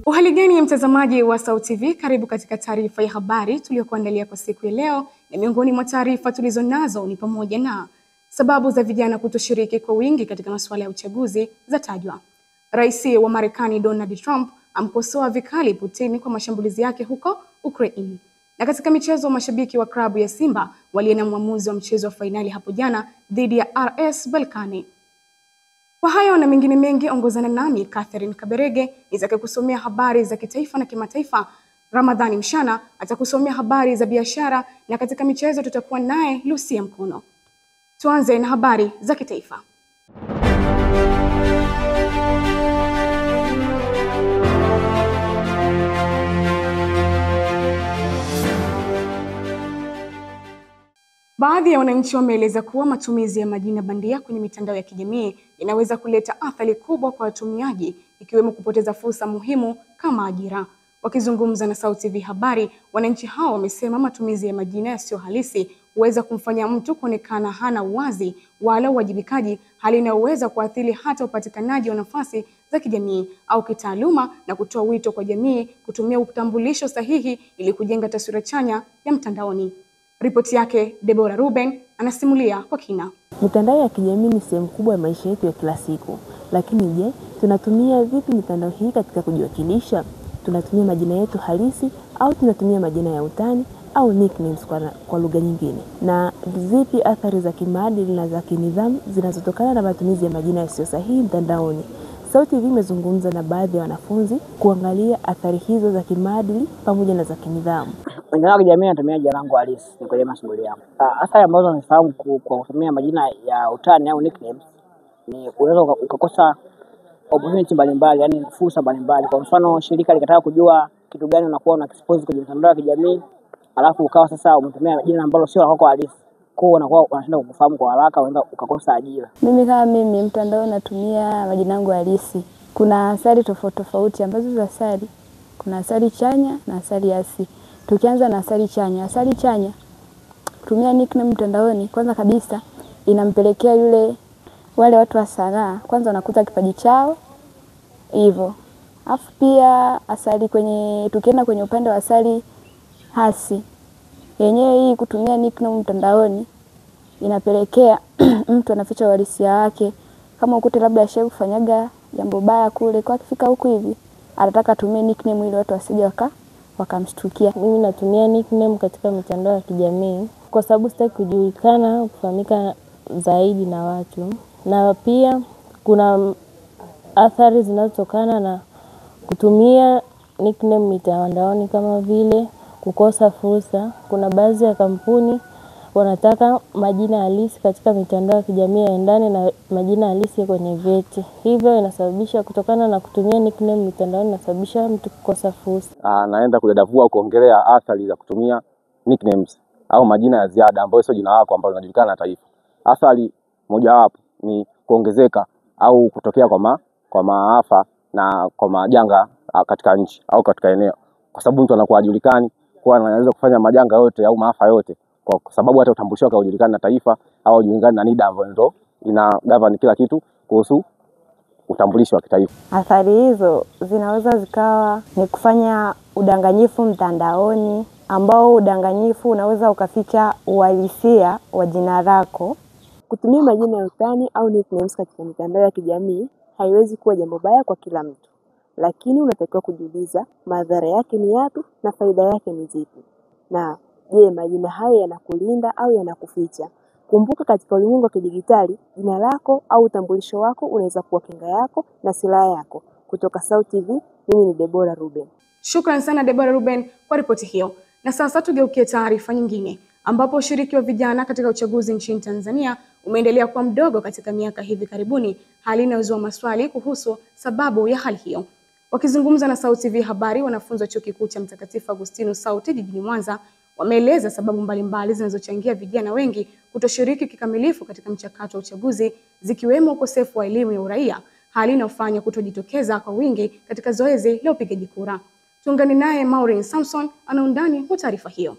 Uhali gani mtazamaji wa SAUT TV, karibu katika taarifa ya habari tuliyokuandalia kwa siku ya leo, na miongoni mwa taarifa tulizonazo ni pamoja na sababu za vijana kutoshiriki kwa wingi katika masuala ya uchaguzi zatajwa. Rais wa Marekani Donald Trump amkosoa vikali Putin kwa mashambulizi yake huko Ukraine. Na katika michezo, mashabiki wa klabu ya Simba waliona mwamuzi wa mchezo wa fainali hapo jana dhidi ya RS Berkane. Kwa hayo na mengine mengi, ongozana nami Catherine Kaberege nitakayekusomea habari za kitaifa na kimataifa. Ramadhani Mshana atakusomea habari za biashara, na katika michezo tutakuwa naye Lucia Mkono. Tuanze na habari za kitaifa. Baadhi ya wananchi wameeleza kuwa matumizi ya majina bandia kwenye mitandao ya kijamii inaweza kuleta athari kubwa kwa watumiaji, ikiwemo kupoteza fursa muhimu kama ajira. Wakizungumza na SAUT TV Habari, wananchi hao wamesema matumizi ya majina yasiyo halisi huweza kumfanya mtu kuonekana hana uwazi wala uwajibikaji, hali inayoweza kuathiri hata upatikanaji wa nafasi za kijamii au kitaaluma, na kutoa wito kwa jamii kutumia utambulisho sahihi ili kujenga taswira chanya ya mtandaoni. Ripoti yake Deborah Ruben anasimulia kwa kina. Mitandao ya kijamii ni sehemu kubwa ya maisha yetu ya kila siku. Lakini je, tunatumia vipi mitandao hii katika kujiwakilisha? Tunatumia majina yetu halisi au tunatumia majina ya utani au nicknames kwa lugha nyingine? Na zipi athari za kimaadili na za kinidhamu zinazotokana na matumizi ya majina yasiyo sahihi mtandaoni? SAUT TV imezungumza na baadhi ya wanafunzi kuangalia athari hizo za kimaadili pamoja na za kinidhamu. Mitandao ya kijamii natumia jina langu halisi ni kwenye mashughuli yangu. Athari ambazo nafahamu kwa kutumia majina ya utani au nicknames ni unaweza ukakosa opportunity mbalimbali, yani fursa mbalimbali. Kwa mfano, shirika likataka kujua kitu gani unakuwa unakiexpose kwenye mitandao ya kijamii, alafu ukawa sasa umetumia jina ambalo sio lako halisi, kwa unakuwa unashinda kufahamu kwa haraka, unaenda ukakosa ajira. Mimi mtandao natumia majina yangu halisi. Kuna athari tofauti ambazo za athari. Kuna athari chanya na athari hasi. Tukianza na athari chanya. Athari chanya, kutumia nickname mtandaoni, kwanza kabisa inampelekea wale watu wa sanaa kwanza wanakuta kipaji chao hivyo. Alafu pia tukienda kwenye upande wa athari hasi, yenyewe hii kutumia nickname mtandaoni inapelekea mtu anaficha uhalisia wake. Kama ukute labda shehe kufanyaga jambo baya kule, kwa kifika huku hivi anataka atumie nickname ili watu wasije wakamshtukia. Mimi natumia nickname katika mitandao ya kijamii kwa sababu sitaki kujulikana, kufahamika zaidi na watu. Na pia kuna athari zinazotokana na kutumia nickname mitandaoni kama vile kukosa fursa. Kuna baadhi ya kampuni wanataka majina halisi katika mitandao ya kijamii yaendane na majina halisi kwenye vyeti. Hivyo inasababisha, kutokana na kutumia nickname mitandaoni, inasababisha mtu kukosa fursa. Naenda kudadavua kuongelea athari za kutumia nicknames au majina ya ziada ambayo sio jina lako ambalo linajulikana na taifa. Athari mojawapo ni kuongezeka au kutokea kwa maafa na kwa majanga katika nchi au katika eneo, kwa sababu mtu anakuwa hajulikani, kwa anaweza kufanya majanga yote au maafa yote kwa sababu hata utambulisho wake haujulikani na taifa au haujulikani na NIDA ambayo ndio ina govern kila kitu kuhusu utambulisho wa kitaifa. Athari hizo zinaweza zikawa ni kufanya udanganyifu mtandaoni, ambao udanganyifu unaweza ukaficha uhalisia wa jina lako. Kutumia majina ya utani au nicknames katika mitandao ya kijamii haiwezi kuwa jambo baya kwa kila mtu, lakini unatakiwa kujiuliza madhara yake ni yapi na faida yake ni zipi. Na je, majina haya yanakulinda au yanakuficha? Kumbuka, katika ulimwengu wa kidijitali, jina lako au utambulisho wako unaweza kuwa kinga yako na silaha yako. Kutoka SAUT TV, mimi ni Deborah Ruben. Shukrani sana Deborah Ruben kwa ripoti hiyo. Na sasa tugeukie taarifa nyingine, ambapo ushiriki wa vijana katika uchaguzi nchini Tanzania umeendelea kuwa mdogo katika miaka hivi karibuni, hali inayozua maswali kuhusu sababu ya hali hiyo. Wakizungumza na SAUT TV Habari, wanafunzi wa Chuo Kikuu cha Mtakatifu Agustino SAUT jijini Mwanza wameeleza sababu mbalimbali zinazochangia vijana wengi kutoshiriki kikamilifu katika mchakato wa uchaguzi, zikiwemo ukosefu wa elimu ya uraia, hali inayofanya kutojitokeza kwa wingi katika zoezi la upigaji kura. Tuungane naye Maureen Samson ana undani wa taarifa hiyo.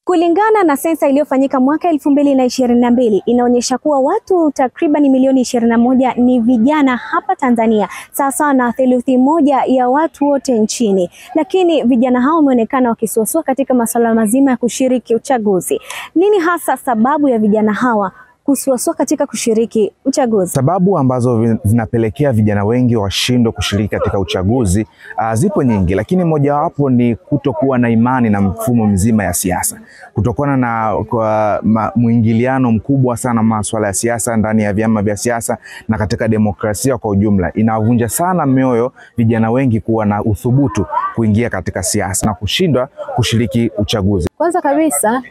Kulingana na sensa iliyofanyika mwaka 2022 inaonyesha kuwa watu takriban milioni 21 ni vijana hapa Tanzania, sawa na theluthi moja ya watu wote nchini. Lakini vijana hao wameonekana wakisuasua katika masuala mazima ya kushiriki uchaguzi. Nini hasa sababu ya vijana hawa kusuasua katika kushiriki uchaguzi? Sababu ambazo zinapelekea vijana wengi washindwe kushiriki katika uchaguzi zipo nyingi, lakini mojawapo ni kutokuwa na imani na mfumo mzima ya siasa. Kutokana na mwingiliano mkubwa sana masuala ya siasa ndani ya vyama vya siasa na katika demokrasia kwa ujumla, inavunja sana mioyo vijana wengi kuwa na uthubutu kuingia katika siasa na kushindwa kushiriki uchaguzi. Kwanza kabisa,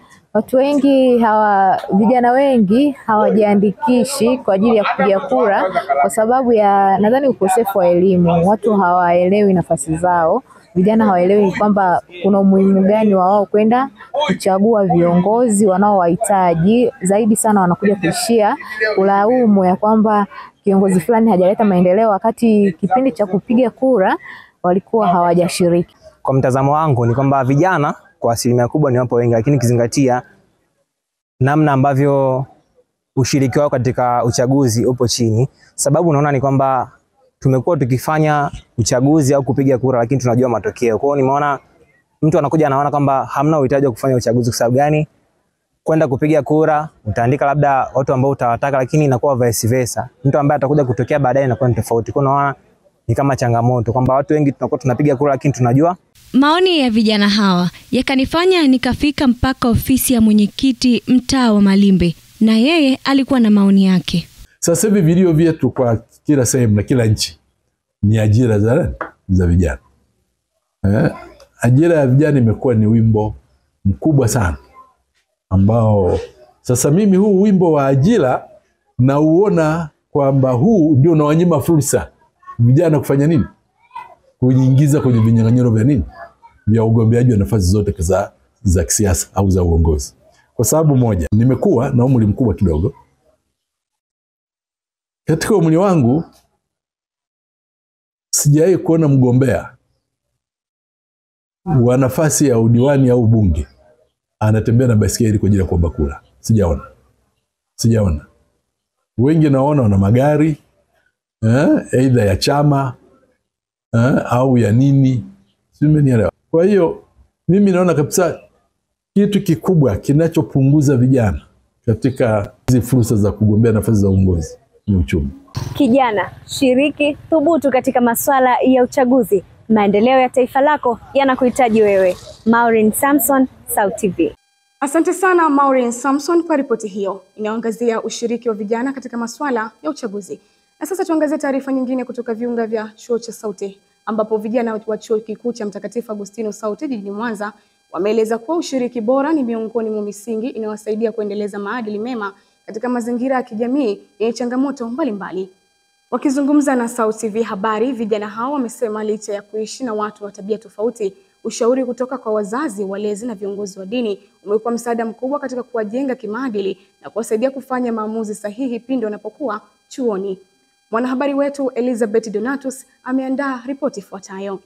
vijana wengi hawajiandikishi kwa ajili ya kupiga kura kwa sababu ya nadhani ukosefu wa elimu. Watu hawaelewi nafasi zao. Vijana hawaelewi kwamba kuna umuhimu gani wa wao kwenda kuchagua viongozi wanaowahitaji. Zaidi sana wanakuja kuishia kulaumu ya kwamba kiongozi fulani hajaleta maendeleo wakati kipindi cha kupiga kura walikuwa hawajashiriki. Kwa mtazamo wangu ni kwamba vijana kwa asilimia kubwa ni wapo wengi, lakini kizingatia namna ambavyo ushiriki wao katika uchaguzi upo chini. Sababu unaona ni kwamba tumekuwa tukifanya uchaguzi au kupiga kura lakini tunajua matokeo. Kwa hiyo nimeona mtu anakuja anaona kwamba hamna uhitaji wa kufanya uchaguzi. Kwa sababu gani? Kwenda kupiga kura utaandika labda watu ambao utawataka, lakini inakuwa vice versa. Mtu ambaye atakuja kutokea baadaye inakuwa ni tofauti. Kwa hiyo naona ni kama changamoto kwamba watu wengi tunakuwa tunapiga kura lakini tunajua. Maoni ya vijana hawa yakanifanya nikafika mpaka ofisi ya mwenyekiti mtaa wa Malimbe, na yeye alikuwa na maoni yake. Sasa hivi vilio vyetu kwa kila sehemu na kila nchi ni ajira za vijana. Ajira ya vijana imekuwa ni wimbo mkubwa sana ambao sasa mimi huu wimbo wa ajira na uona kwamba huu ndio unawanyima fursa vijana kufanya nini? Kujiingiza kwenye vinyang'anyiro vya nini? Vya ugombeaji wa nafasi zote za kisiasa au za uongozi. Kwa sababu moja, nimekuwa na umri mkubwa kidogo. Katika umri wangu sijawahi kuona mgombea wa nafasi ya udiwani au bunge anatembea na baiskeli kwa ajili ya kuomba kura. Sijaona. Wengi naona wana magari aidha ya chama au ya nini, simenielewa. Kwa hiyo mimi naona kabisa kitu kikubwa kinachopunguza vijana katika hizi fursa za kugombea nafasi za uongozi ni uchumi. Kijana, shiriki, thubutu katika masuala ya uchaguzi. Maendeleo ya taifa lako yanakuhitaji wewe. Maureen Samson, SAUT TV. Asante sana Maureen Samson kwa ripoti hiyo inayoangazia ushiriki wa vijana katika masuala ya uchaguzi. Na sasa tuangazie taarifa nyingine kutoka viunga vya chuo cha SAUT, ambapo vijana wa chuo kikuu cha Mtakatifu Agustino SAUT jijini Mwanza wameeleza kuwa ushiriki bora ni miongoni mwa misingi inayowasaidia kuendeleza maadili mema katika mazingira ya kijamii yenye changamoto mbalimbali. Wakizungumza na SAUT TV Habari, vijana hao wamesema licha ya kuishi na watu wa tabia tofauti, ushauri kutoka kwa wazazi, walezi na viongozi wa dini umekuwa msaada mkubwa katika kuwajenga kimaadili na kuwasaidia kufanya maamuzi sahihi pindi wanapokuwa chuoni. Mwanahabari wetu Elizabeth Donatus ameandaa ripoti ifuatayo.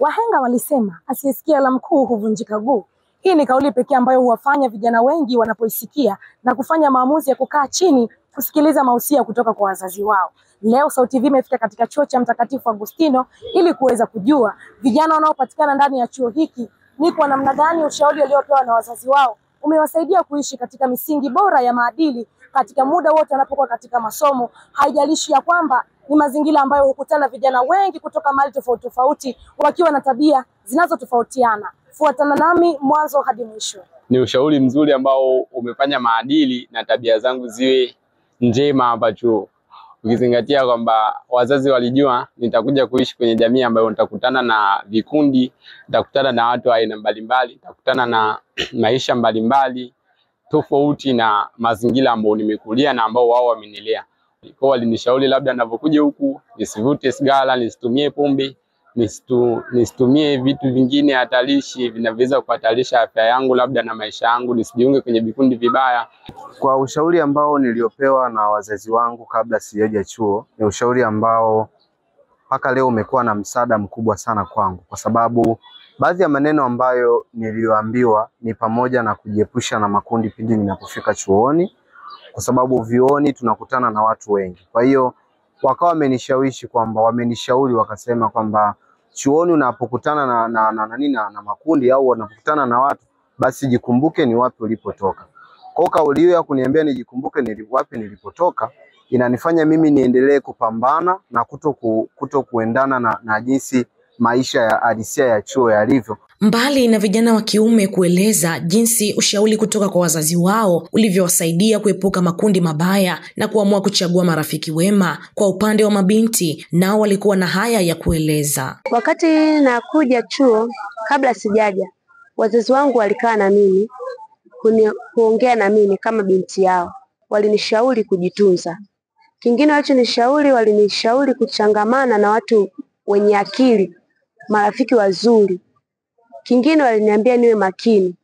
Wahenga walisema asiyesikia la mkuu huvunjika guu. Hii ni kauli pekee ambayo huwafanya vijana wengi wanapoisikia na kufanya maamuzi ya kukaa chini kusikiliza mausia kutoka kwa wazazi wao. Leo SAUT TV imefika katika chuo cha Mtakatifu Agustino ili kuweza kujua vijana wanaopatikana ndani ya chuo hiki ni kwa namna gani ushauri uliopewa na wazazi wao umewasaidia kuishi katika misingi bora ya maadili katika muda wote wanapokuwa katika masomo. Haijalishi ya kwamba ni mazingira ambayo hukutana vijana wengi kutoka mahali tofauti tofauti wakiwa na tabia zinazotofautiana. Fuatana nami mwanzo hadi mwisho. Ni ushauri mzuri ambao umefanya maadili na tabia zangu ziwe njema hapa chuo. Ukizingatia kwamba wazazi walijua nitakuja kuishi kwenye jamii ambayo nitakutana na vikundi, nitakutana na watu aina mbalimbali, nitakutana na maisha mbalimbali tofauti na mazingira ambayo nimekulia na ambao wao wamenilea. Kwa walinishauri labda ninapokuja huku nisivute sigara, nisitumie pombe, nisitumie vitu vingine hatarishi vinavyoweza kuhatarisha afya yangu labda na maisha yangu, nisijiunge kwenye vikundi vibaya. Kwa ushauri ambao niliopewa na wazazi wangu kabla sijaja chuo, ni ushauri ambao mpaka leo umekuwa na msaada mkubwa sana kwangu, kwa sababu baadhi ya maneno ambayo niliyoambiwa ni pamoja na kujiepusha na makundi pindi ninapofika chuoni, kwa sababu vioni tunakutana na watu wengi. Kwa hiyo wakawa wamenishawishi kwamba wamenishauri wakasema kwamba chuoni unapokutana na makundi au unapokutana na watu, basi jikumbuke ni wapi ulipotoka. Kwa kauli hiyo ya kuniambia nijikumbuke wapi nilipotoka inanifanya mimi niendelee kupambana na kuto kuendana na jinsi maisha ya halisia ya chuo yalivyo. Mbali na vijana wa kiume kueleza jinsi ushauri kutoka kwa wazazi wao ulivyowasaidia kuepuka makundi mabaya na kuamua kuchagua marafiki wema, kwa upande wa mabinti nao walikuwa na haya ya kueleza. Wakati nakuja chuo, kabla sijaja, wazazi wangu walikaa na mimi kuongea na mimi kama binti yao. Walinishauri kujitunza. Kingine walinishauri kuchangamana na watu wenye akili, marafiki wazuri. Kingine waliniambia niwe makini,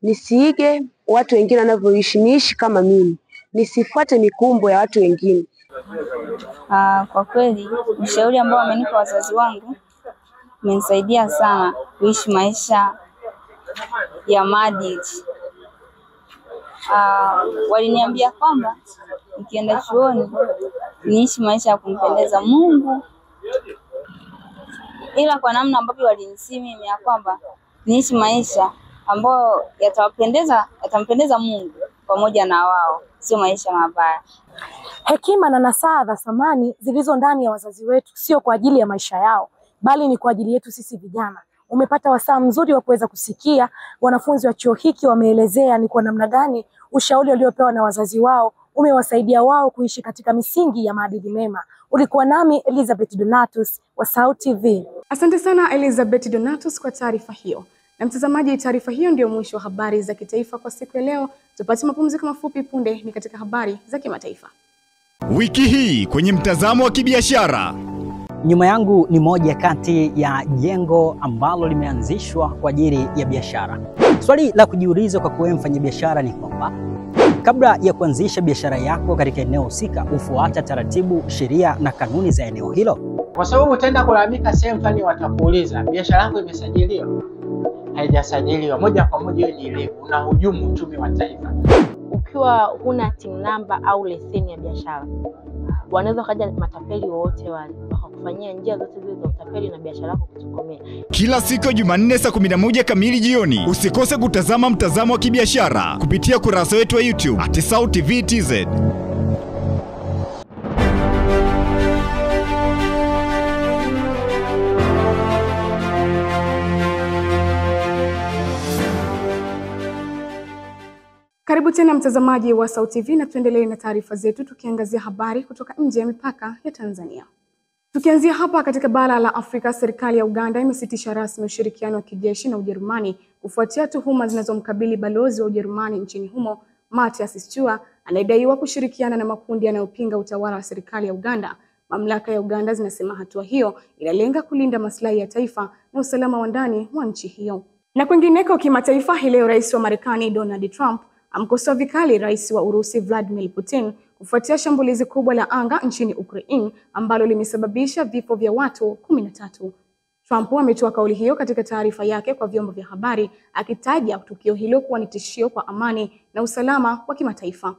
nisiige watu wengine wanavyoishi, niishi kama mimi, nisifuate mikumbo ya watu wengine. Kwa kweli ushauri ambao wamenipa wazazi wangu umenisaidia sana kuishi maisha ya maadili. Waliniambia kwamba nikienda chuoni niishi maisha ya kumpendeza Mungu, ila kwa namna ambavyo walinisimi ya kwamba niishi maisha ambayo yatampendeza Mungu pamoja na wao, sio maisha mabaya. Hekima na nasaha za thamani zilizo ndani ya wazazi wetu sio kwa ajili ya maisha yao, bali ni kwa ajili yetu sisi vijana. Umepata wasaa mzuri wa kuweza kusikia wanafunzi wa chuo hiki wameelezea ni kwa namna gani ushauri waliopewa na wazazi wao umewasaidia wao kuishi katika misingi ya maadili mema. Ulikuwa nami Elizabeth Donatus wa SAUT TV. Asante sana Elizabeth Donatus kwa taarifa hiyo. Na mtazamaji, taarifa hiyo ndio mwisho wa habari za kitaifa kwa siku ya leo. Tupate mapumziko mafupi, punde ni katika habari za kimataifa. Wiki hii kwenye mtazamo wa kibiashara. Nyuma yangu ni moja kati ya jengo ambalo limeanzishwa kwa ajili ya biashara. Swali la kujiuliza kwa kuwa mfanyabiashara ni kwamba kabla ya kuanzisha biashara yako katika eneo husika, ufuata taratibu, sheria na kanuni za eneo hilo? Kwa sababu utaenda kulalamika sehemu fulani, watakuuliza biashara yako imesajiliwa? Haijasajiliwa. Moja kwa moja hiyo ni ile unahujumu uchumi wa taifa. Ukiwa huna TIN number au leseni ya biashara, wanaweza kaja matapeli wote wale wakakufanyia njia zote zile za utapeli na biashara yako kutokomea. Kila siku Jumanne saa 11 kamili jioni, usikose kutazama mtazamo wa kibiashara kupitia kurasa wetu wa YouTube @SAUT TV TZ. Karibu tena mtazamaji wa SAUT TV, na tuendelee na taarifa zetu tukiangazia habari kutoka nje ya mipaka ya Tanzania. Tukianzia hapa katika bara la Afrika, serikali ya Uganda imesitisha rasmi ushirikiano wa kijeshi na Ujerumani kufuatia tuhuma zinazomkabili balozi wa Ujerumani nchini humo Mathias Stua anayedaiwa kushirikiana na makundi yanayopinga utawala wa serikali ya Uganda. Mamlaka ya Uganda zinasema hatua hiyo inalenga kulinda maslahi ya taifa na usalama wa ndani wa nchi hiyo. Na kwingineko kimataifa, hii leo Rais wa Marekani Donald Trump amkosoa vikali Rais wa Urusi Vladimir Putin kufuatia shambulizi kubwa la anga nchini Ukraine ambalo limesababisha vifo vya watu 13. Trump ametoa kauli hiyo katika taarifa yake kwa vyombo vya habari, akitaja tukio hilo kuwa ni tishio kwa amani na usalama wa kimataifa.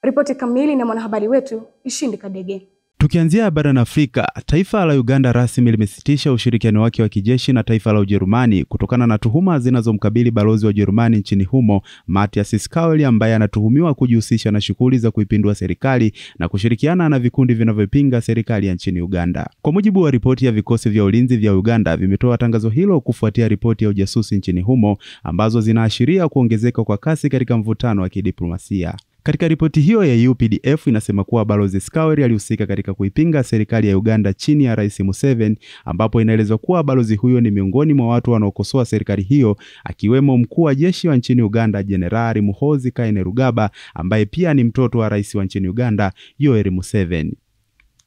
Ripoti kamili na mwanahabari wetu Ishindi Kadege. Tukianzia barani Afrika, taifa la Uganda rasmi limesitisha ushirikiano wake wa kijeshi na taifa la Ujerumani kutokana na tuhuma zinazomkabili balozi wa Ujerumani nchini humo Mathias Stua, ambaye anatuhumiwa kujihusisha na shughuli za kuipindua serikali na kushirikiana na vikundi vinavyopinga serikali ya nchini Uganda. Kwa mujibu wa ripoti ya vikosi vya ulinzi vya Uganda, vimetoa tangazo hilo kufuatia ripoti ya ujasusi nchini humo ambazo zinaashiria kuongezeka kwa kasi katika mvutano wa kidiplomasia. Katika ripoti hiyo ya UPDF inasema kuwa balozi Stua alihusika katika kuipinga serikali ya Uganda chini ya Rais Museveni, ambapo inaelezwa kuwa balozi huyo ni miongoni mwa watu wanaokosoa serikali hiyo, akiwemo mkuu wa jeshi wa nchini Uganda Jenerali Muhoozi Kainerugaba, ambaye pia ni mtoto wa rais wa nchini Uganda Yoweri Museveni.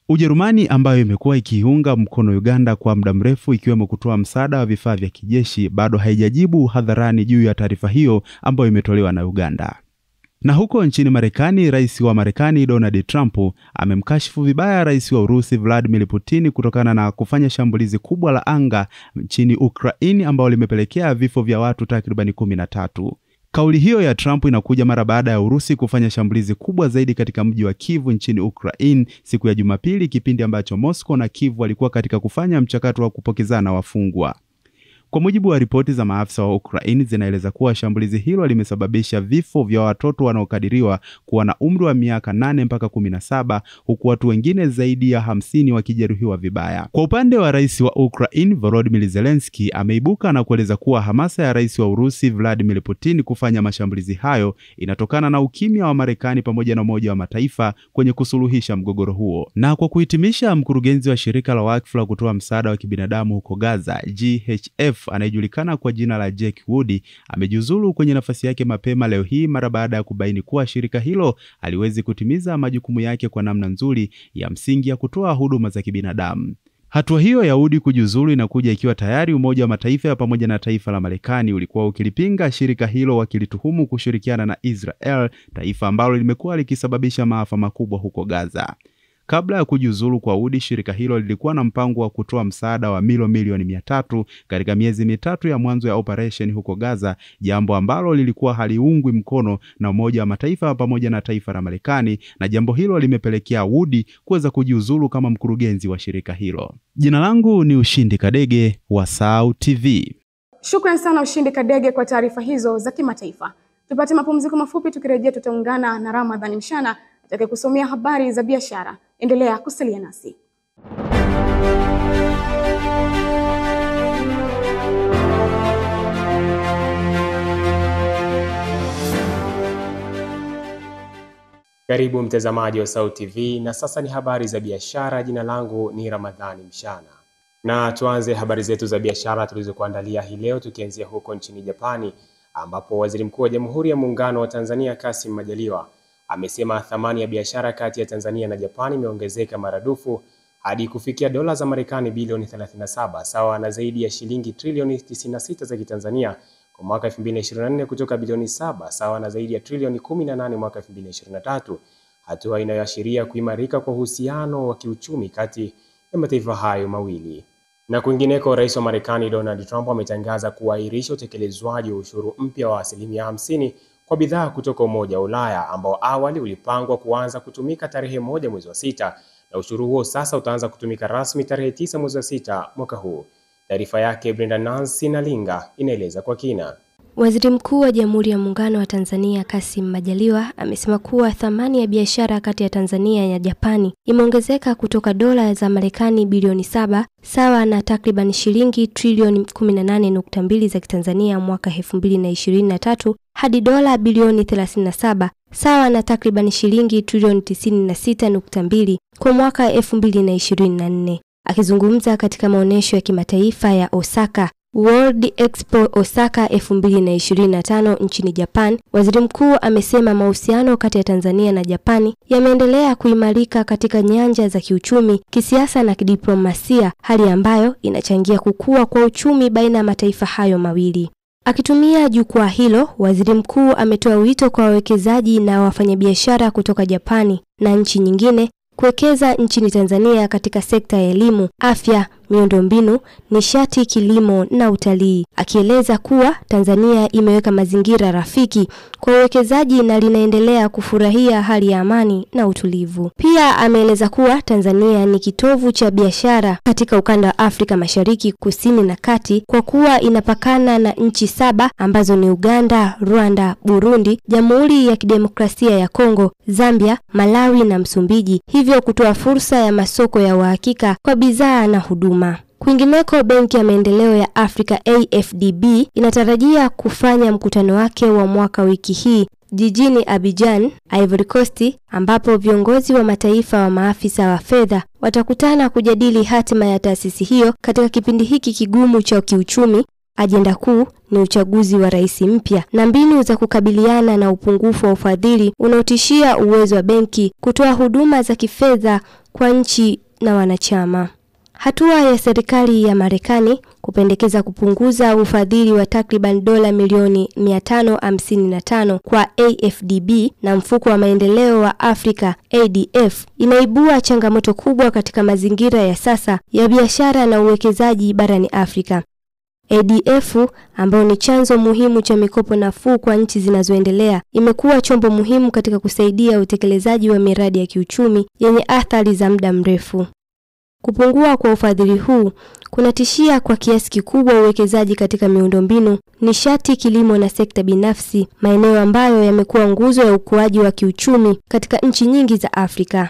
Ujerumani, ambayo imekuwa ikiunga mkono Uganda kwa muda mrefu ikiwemo kutoa msaada wa vifaa vya kijeshi, bado haijajibu hadharani juu ya taarifa hiyo ambayo imetolewa na Uganda. Na huko nchini Marekani, rais wa Marekani Donald Trump amemkashifu vibaya rais wa Urusi Vladimir Putin kutokana na kufanya shambulizi kubwa la anga nchini Ukraine ambao limepelekea vifo vya watu takriban 13. Kauli hiyo ya Trump inakuja mara baada ya Urusi kufanya shambulizi kubwa zaidi katika mji wa Kyiv nchini Ukraine siku ya Jumapili, kipindi ambacho Moscow na Kyiv walikuwa katika kufanya mchakato wa kupokezana wafungwa. Kwa mujibu wa ripoti za maafisa wa Ukraine zinaeleza kuwa shambulizi hilo limesababisha vifo vya watoto wanaokadiriwa kuwa na umri wa miaka 8 mpaka 17, huku watu wengine zaidi ya 50 wakijeruhiwa vibaya. Kwa upande wa rais wa Ukraine Volodymyr Zelensky ameibuka na kueleza kuwa hamasa ya rais wa Urusi Vladimir Putin kufanya mashambulizi hayo inatokana na ukimya wa Marekani pamoja na Umoja wa Mataifa kwenye kusuluhisha mgogoro huo. Na kwa kuhitimisha, mkurugenzi wa shirika la wakfu la kutoa msaada wa kibinadamu huko Gaza GHF anayejulikana kwa jina la Jack Wood amejiuzulu kwenye nafasi yake mapema leo hii mara baada ya kubaini kuwa shirika hilo haliwezi kutimiza majukumu yake kwa namna nzuri ya msingi ya kutoa huduma za kibinadamu. Hatua hiyo ya Wood kujiuzulu inakuja ikiwa tayari Umoja wa Mataifa pamoja na taifa la Marekani ulikuwa ukilipinga shirika hilo wakilituhumu kushirikiana na Israel, taifa ambalo limekuwa likisababisha maafa makubwa huko Gaza. Kabla ya kujiuzulu kwa Wood, shirika hilo lilikuwa na mpango wa kutoa msaada wa milioni 300 katika miezi mitatu ya mwanzo ya operation huko Gaza, jambo ambalo lilikuwa haliungwi mkono na Umoja wa Mataifa pamoja na taifa la Marekani, na jambo hilo limepelekea Wood kuweza kujiuzulu kama mkurugenzi wa shirika hilo. Jina langu ni Ushindi Kadege wa SAUT TV. Shukrani sana Ushindi Kadege kwa taarifa hizo za kimataifa. Tupate mapumziko mafupi, tukirejea tutaungana na Ramadhani Mshana atakayekusomea habari za biashara. Endelea kusalia nasi. Karibu mtazamaji wa SAUT TV, na sasa ni habari za biashara. Jina langu ni Ramadhani Mshana. Na tuanze habari zetu za biashara tulizokuandalia hii leo tukianzia huko nchini Japani, ambapo Waziri Mkuu wa Jamhuri ya Muungano wa Tanzania Kassim Majaliwa amesema thamani ya biashara kati ya Tanzania na Japani imeongezeka maradufu hadi kufikia dola za Marekani bilioni 37, sawa na zaidi ya shilingi trilioni 96 za Kitanzania kwa mwaka 2024 kutoka bilioni 7 sawa na zaidi ya trilioni 18 mwaka 2023, hatua inayoashiria kuimarika kwa uhusiano wa kiuchumi kati ya mataifa hayo mawili. Na kwingineko, Rais wa Marekani Donald Trump ametangaza kuahirisha utekelezwaji wa ushuru mpya wa 50% kwa bidhaa kutoka Umoja wa Ulaya ambao awali ulipangwa kuanza kutumika tarehe 1 mwezi wa 6, na ushuru huo sasa utaanza kutumika rasmi tarehe 9 mwezi wa 6 mwaka huu. Taarifa yake Brenda Nancy Nalinga inaeleza kwa kina. Waziri Mkuu wa Jamhuri ya Muungano wa Tanzania Kassim Majaliwa amesema kuwa thamani ya biashara kati ya Tanzania na Japani imeongezeka kutoka dola za Marekani bilioni 7 sawa na takriban shilingi trilioni 18.2 za Kitanzania mwaka 2023 hadi dola bilioni 37 sawa na takriban shilingi trilioni 96.2 kwa mwaka 2024. Akizungumza katika maonyesho ya kimataifa ya Osaka World Expo Osaka 2025 nchini Japan, Waziri Mkuu amesema mahusiano kati ya Tanzania na Japani yameendelea kuimarika katika nyanja za kiuchumi, kisiasa na kidiplomasia, hali ambayo inachangia kukua kwa uchumi baina ya mataifa hayo mawili. Akitumia jukwaa hilo, Waziri Mkuu ametoa wito kwa wawekezaji na wafanyabiashara kutoka Japani na nchi nyingine kuwekeza nchini Tanzania katika sekta ya elimu, afya, miundombinu, nishati, kilimo na utalii, akieleza kuwa Tanzania imeweka mazingira rafiki kwa uwekezaji na linaendelea kufurahia hali ya amani na utulivu. Pia ameeleza kuwa Tanzania ni kitovu cha biashara katika ukanda wa Afrika Mashariki, Kusini na Kati kwa kuwa inapakana na nchi 7 ambazo ni Uganda, Rwanda, Burundi, Jamhuri ya Kidemokrasia ya Kongo, Zambia, Malawi na Msumbiji, hivyo kutoa fursa ya masoko ya uhakika kwa bidhaa na huduma. Kwingineko, Benki ya Maendeleo ya Afrika AFDB inatarajia kufanya mkutano wake wa mwaka wiki hii jijini Abidjan, Ivory Coast, ambapo viongozi wa mataifa wa maafisa wa fedha watakutana kujadili hatima ya taasisi hiyo katika kipindi hiki kigumu cha kiuchumi. Ajenda kuu ni uchaguzi wa rais mpya na mbinu za kukabiliana na upungufu wa ufadhili unaotishia uwezo wa benki kutoa huduma za kifedha kwa nchi na wanachama. Hatua ya serikali ya Marekani kupendekeza kupunguza ufadhili wa takriban dola milioni 555 kwa AFDB na mfuko wa maendeleo wa Afrika ADF inaibua changamoto kubwa katika mazingira ya sasa ya biashara na uwekezaji barani Afrika. ADF ambao ni chanzo muhimu cha mikopo nafuu kwa nchi zinazoendelea imekuwa chombo muhimu katika kusaidia utekelezaji wa miradi ya kiuchumi yenye athari za muda mrefu. Kupungua kwa ufadhili huu kunatishia kwa kiasi kikubwa uwekezaji katika miundombinu, nishati, kilimo na sekta binafsi, maeneo ambayo yamekuwa nguzo ya ukuaji wa kiuchumi katika nchi nyingi za Afrika.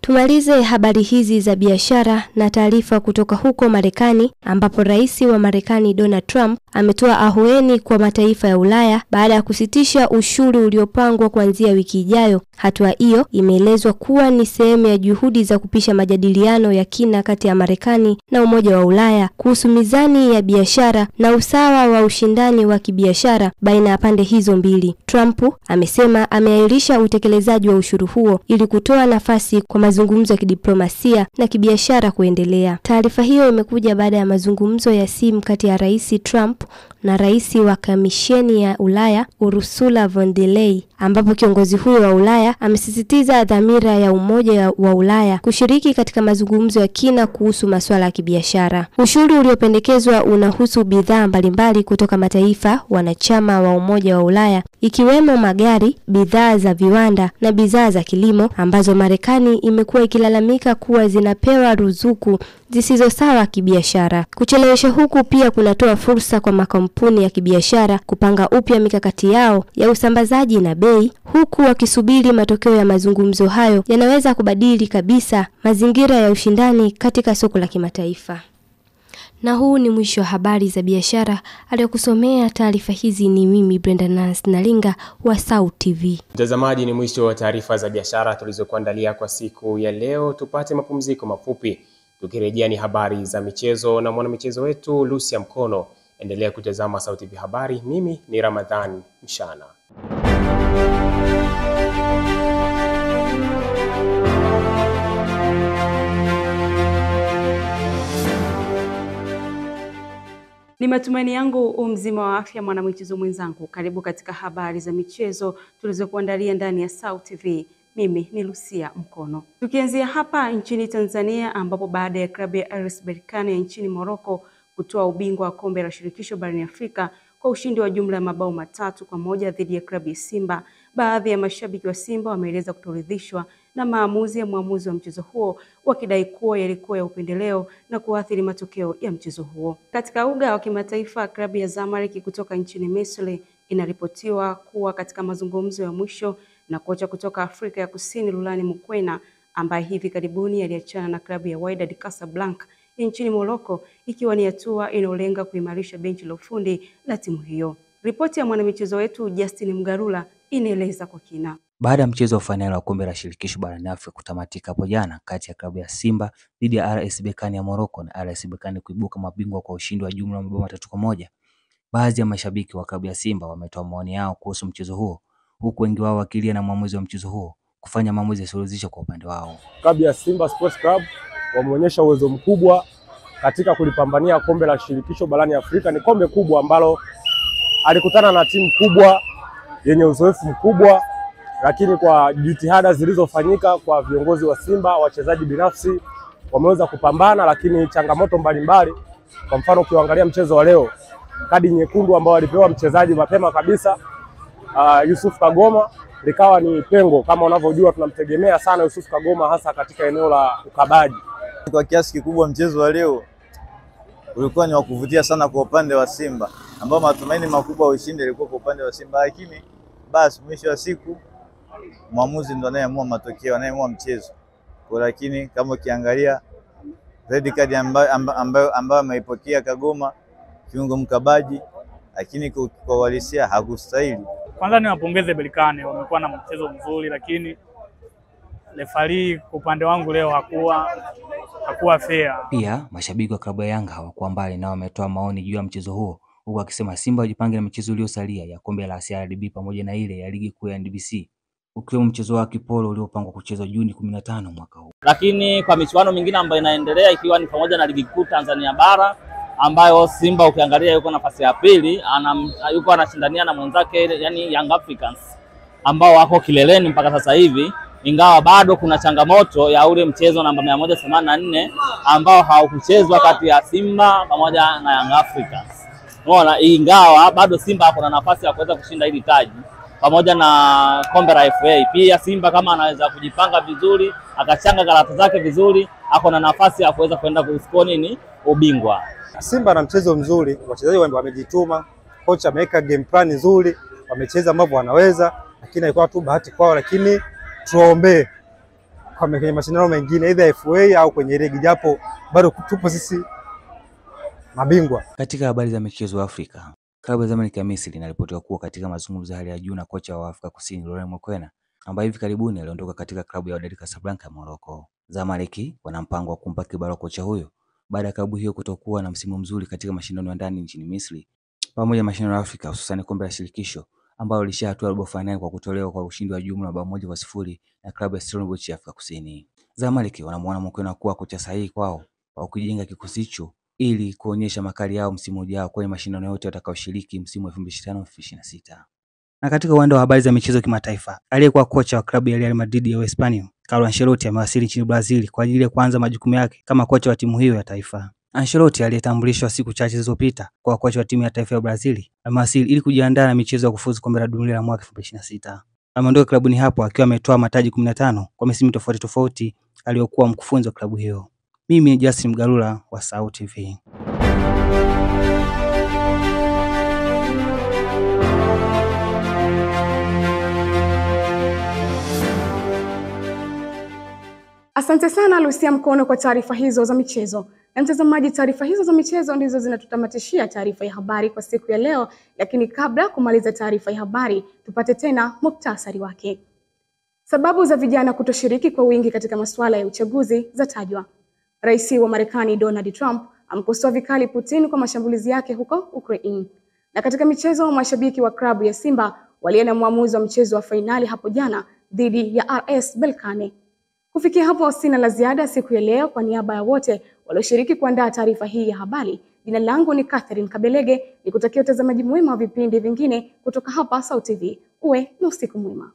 Tumalize habari hizi za biashara na taarifa kutoka huko Marekani, ambapo Rais wa Marekani Donald Trump ametoa ahueni kwa mataifa ya Ulaya baada ya kusitisha ushuru uliopangwa kuanzia wiki ijayo. Hatua hiyo imeelezwa kuwa ni sehemu ya juhudi za kupisha majadiliano ya kina kati ya Marekani na Umoja wa Ulaya kuhusu mizani ya biashara na usawa wa ushindani wa kibiashara baina ya pande hizo mbili. Trump amesema ameahirisha utekelezaji wa ushuru huo ili kutoa nafasi kwa mazungumzo ya kidiplomasia na kibiashara kuendelea. Taarifa hiyo imekuja baada ya mazungumzo ya simu kati ya Rais Trump na Rais wa Kamisheni ya Ulaya Ursula von der Leyen, ambapo kiongozi huyo wa Ulaya amesisitiza dhamira ya Umoja wa Ulaya kushiriki katika mazungumzo ya kina kuhusu masuala ya kibiashara. Ushuru uliopendekezwa unahusu bidhaa mbalimbali kutoka mataifa wanachama wa Umoja wa Ulaya, ikiwemo magari, bidhaa za viwanda na bidhaa za kilimo ambazo Marekani imekuwa ikilalamika kuwa zinapewa ruzuku zisizo sawa kibiashara. Kuchelewesha huku pia kunatoa fursa kwa makampuni ya kibiashara kupanga upya mikakati yao ya usambazaji na bei, huku wakisubiri matokeo ya mazungumzo hayo yanaweza kubadili kabisa mazingira ya ushindani katika soko la kimataifa. Na huu ni mwisho wa habari za biashara. Aliyokusomea taarifa hizi ni mimi Brenda Nance Nalinga wa SAUT TV. Mtazamaji, ni mwisho wa taarifa za biashara tulizokuandalia kwa siku ya leo. Tupate mapumziko mafupi. Tukirejea ni habari za michezo na mwanamichezo wetu Lucia Mkono. Endelea kutazama SAUT TV habari. Mimi ni Ramadhani Mshana. Ni matumaini yangu mzima wa afya mwanamichezo mwenzangu. Karibu katika habari za michezo tulizokuandalia ndani ya SAUT TV. Mimi ni Lucia Mkono. Tukianzia hapa nchini Tanzania, ambapo baada ya klabu ya RS Berkane ya nchini Morocco kutoa ubingwa wa kombe la shirikisho barani Afrika kwa ushindi wa jumla ya mabao 3-1 dhidi ya klabu ya Simba, baadhi ya mashabiki wa Simba wameeleza kutoridhishwa na maamuzi ya mwamuzi wa mchezo huo, wakidai kuwa yalikuwa ya upendeleo na kuathiri matokeo ya mchezo huo. Katika uga wa kimataifa, klabu ya Zamalek kutoka nchini Misri inaripotiwa kuwa katika mazungumzo ya mwisho na kocha kutoka Afrika ya Kusini Lulani Mokwena, ambaye hivi karibuni aliachana na klabu ya Wydad Casablanca nchini Morocco, ikiwa ni hatua inayolenga kuimarisha benchi la ufundi la timu hiyo. Ripoti ya mwanamichezo wetu Justin Mgarula inaeleza kwa kina. Baada ya mchezo wa fainali wa kombe la shirikisho barani Afrika kutamatika hapo jana kati ya klabu ya Simba dhidi ya RS Berkane ya Morocco na RS Berkane kuibuka mabingwa kwa ushindi wa jumla mabao 3-1, baadhi ya mashabiki wa klabu ya Simba wametoa maoni yao kuhusu mchezo huo, huku wengi wao wakilia na mwamuzi wa mchezo huo kufanya maamuzi yasiyowezesha kwa upande wao. Klabu ya Simba Sports Club wameonyesha uwezo mkubwa katika kulipambania kombe la shirikisho barani Afrika. Ni kombe kubwa ambalo alikutana na timu kubwa yenye uzoefu mkubwa, lakini kwa jitihada zilizofanyika kwa viongozi wa Simba, wachezaji binafsi wameweza kupambana, lakini changamoto mbalimbali, kwa mfano ukiangalia mchezo wa leo, kadi nyekundu ambao alipewa mchezaji mapema kabisa Yusuf Kagoma likawa ni pengo. Kama unavyojua tunamtegemea sana Yusuf Kagoma hasa katika eneo la ukabaji. Kwa kiasi kikubwa mchezo wa leo ulikuwa ni wa kuvutia sana kwa upande wa Simba, ambao matumaini makubwa ya ushindi yalikuwa kwa upande wa Simba, lakini basi mwisho wa siku mwamuzi ndo anayeamua matokeo, anayeamua mchezo. Kwa lakini kama ukiangalia red card ambayo ameipokea Kagoma, kiungo mkabaji, lakini kwa uhalisia hakustahili. Kwanza niwapongeze Berkane, wamekuwa na mchezo mzuri, lakini refari kwa upande wangu leo hakuwa fair. Pia mashabiki wa klabu ya Yanga hawakuwa mbali na wametoa maoni juu ya mchezo huo, huku wakisema Simba wajipange na michezo iliyosalia ya kombe la CRDB pamoja na ile ya ligi kuu ya NBC, ukiwemo mchezo wa kipolo uliopangwa kuchezwa Juni 15 mwaka huu. Lakini kwa michuano mingine ambayo inaendelea ikiwa ni pamoja na ligi kuu Tanzania bara ambayo Simba ukiangalia yuko nafasi ya pili, yuko anashindania na mwenzake yani Young Africans ambao wako kileleni mpaka sasa hivi, ingawa bado kuna changamoto ya ule mchezo namba 184 ambao haukuchezwa kati ya Simba pamoja na Young Africans. Unaona, ingawa bado Simba ako na nafasi ya kuweza kushinda hili taji pamoja na kombe la FA. Pia Simba kama anaweza kujipanga vizuri, akachanga karata zake vizuri, ako na nafasi ya kuweza kwenda kuchukua nini ubingwa. Simba na mchezo mzuri, wachezaji wamejituma, kocha ameweka game plan nzuri, wamecheza ambavyo wanaweza, lakini haikuwa tu bahati kwao, lakini tuombe kwenye mashindano mengine either FA au kwenye ligi, japo bado tupo sisi mabingwa. Katika habari za michezo Afrika, klabu ya Zamalek ya Misri inaripotiwa kuwa katika mazungumzo hali ya juu na kocha wa Afrika Kusini Laurent Mokwena, ambaye hivi karibuni aliondoka katika klabu ya Wydad Casablanca ya Morocco. Zamalek wana mpango wa kumpa kibarua kocha huyo baada ya klabu hiyo kutokuwa na msimu mzuri katika mashindano ya ndani nchini Misri pamoja na mashindano ya Afrika, hususan kombe la shirikisho ambalo lishahatua robo finali kwa kutolewa kwa ushindi wa jumla bao 1-0 na klabu ya Stellenbosch ya Afrika Kusini. Zamalek wanamuona Mokwena kuwa kocha sahihi kwao wa kujenga kikosi hicho ili kuonyesha makali yao msimu ujao kwenye mashindano yote watakaoshiriki msimu wa 2025-2026. Na katika uwanja wa habari za michezo kimataifa, aliyekuwa kocha wa klabu ya Real Madrid ya Hispania, Carlo Ancelotti amewasili nchini Brazil kwa ajili ya kuanza majukumu yake kama kocha wa timu hiyo ya taifa. Ancelotti aliyetambulishwa siku chache zilizopita kwa kocha wa timu ya taifa ya Brazil, amewasili ili kujiandaa na michezo ya kufuzu kombe la dunia la mwaka 2026. Ameondoka klabuni hapo akiwa ametoa mataji 15 kwa misimu tofauti tofauti aliyokuwa mkufunzi wa klabu hiyo. Mimi ni Justin Mgalula wa SAUT TV. Asante sana Lucia Mkono kwa taarifa hizo za michezo. Na mtazamaji, taarifa hizo za michezo ndizo zinatutamatishia taarifa ya habari kwa siku ya leo, lakini kabla kumaliza taarifa ya habari, tupate tena muktasari wake. Sababu za vijana kutoshiriki kwa wingi katika masuala ya uchaguzi zatajwa. Rais wa Marekani Donald Trump amkosoa vikali Putin kwa mashambulizi yake huko Ukraine. Na katika michezo, mashabiki wa klabu ya Simba walienda muamuzi wa mchezo wa fainali hapo jana dhidi ya RS Berkane. Kufikia hapo sina la ziada siku ya leo. Kwa niaba ya wote walioshiriki kuandaa taarifa hii ya habari, jina langu ni Catherine Kabelege, nikutakia utazamaji mwema wa vipindi vingine kutoka hapa SAUT TV. Uwe na usiku mwema.